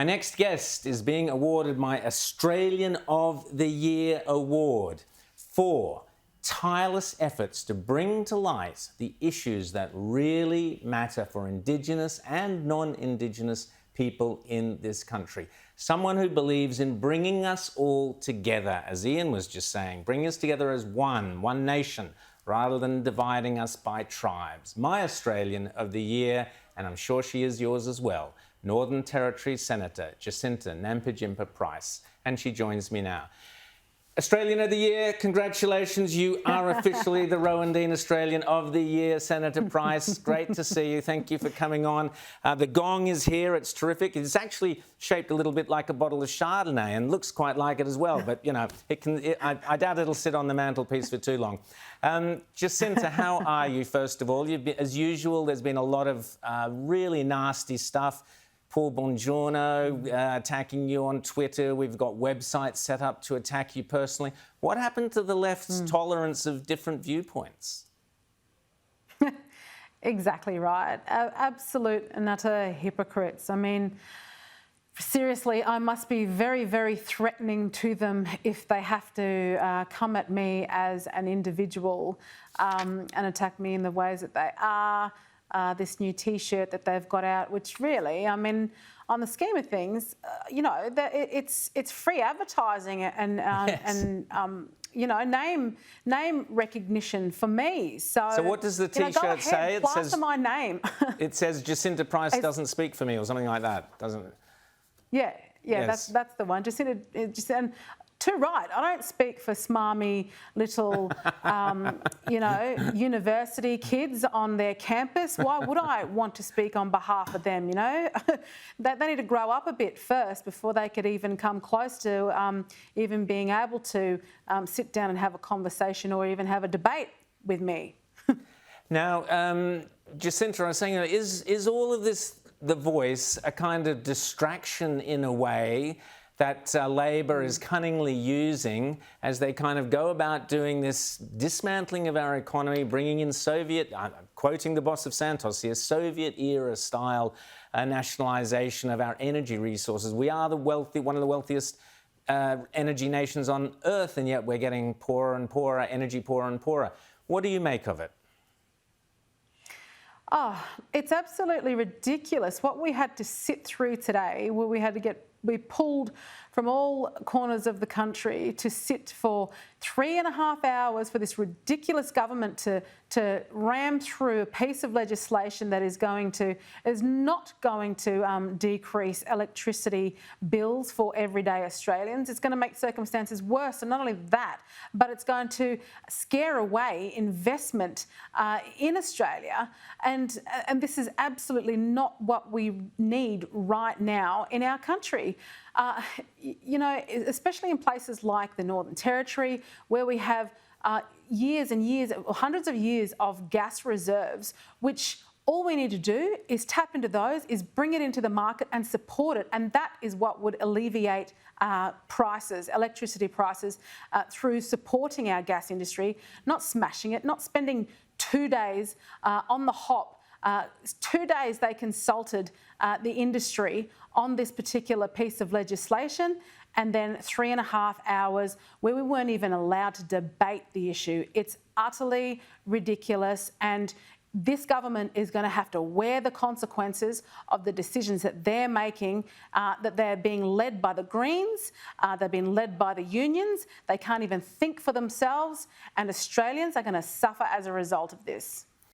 My next guest is being awarded my Australian of the Year award for tireless efforts to bring to light the issues that really matter for Indigenous and non-Indigenous people in this country. Someone who believes in bringing us all together, as Ian was just saying, bring us together as one nation, rather than dividing us by tribes. My Australian of the Year, and I'm sure she is yours as well, Northern Territory Senator Jacinta Price, and she joins me now. Australian of the Year, congratulations. You are officially the Rowan Dean Australian of the Year, Senator Price. Great to see you. Thank you for coming on. The gong is here. It's terrific. It's actually shaped a little bit like a bottle of Chardonnay and looks quite like it as well. But, you know, I doubt it'll sit on the mantelpiece for too long. Jacinta, how are you, first of all? As usual, there's been a lot of really nasty stuff. Paul Bongiorno attacking you on Twitter. We've got websites set up to attack you personally. What happened to the left's tolerance of different viewpoints? Exactly right. Absolute and utter hypocrites. I mean, seriously, I must be very, very threatening to them if they have to come at me as an individual and attack me in the ways that they are. This new T-shirt that they've got out, which really, I mean, on the scheme of things, you know, it's free advertising and you know, name recognition for me. So what does the T-shirt say? It says my name. It says Jacinta Price doesn't speak for me, or something like that, doesn't it? Yeah, Yes. that's the one. Jacinta, and too right. I don't speak for smarmy little, you know, university kids on their campus. Why would I want to speak on behalf of them, you know? They need to grow up a bit first before they could even come close to even being able to sit down and have a conversation or even have a debate with me. Now, Jacinta, I was saying, is all of this, The Voice, a kind of distraction in a way that Labor is cunningly using as they kind of go about doing this dismantling of our economy, bringing in Soviet, quoting the boss of Santos here, Soviet-era style nationalisation of our energy resources. We are one of the wealthiest energy nations on earth, and yet we're getting poorer and poorer, energy poorer and poorer. What do you make of it? Oh, it's absolutely ridiculous. What we had to sit through today, where we pulled from all corners of the country to sit for 3.5 hours for this ridiculous government to ram through a piece of legislation that is not going to decrease electricity bills for everyday Australians. It's going to make circumstances worse, and not only that, but it's going to scare away investment in Australia, and this is absolutely not what we need right now in our country. You know, especially in places like the Northern Territory, where we have years and years, hundreds of years of gas reserves, which all we need to do is tap into those, is bring it into the market and support it. And that is what would alleviate prices, electricity prices, through supporting our gas industry, not smashing it, not spending 2 days on the hop. 2 days they consulted the industry on this particular piece of legislation, and then 3.5 hours where we weren't even allowed to debate the issue. It's utterly ridiculous, and this government is going to have to wear the consequences of the decisions that they're making, that they're being led by the Greens, they're being led by the unions. They can't even think for themselves, and Australians are going to suffer as a result of this.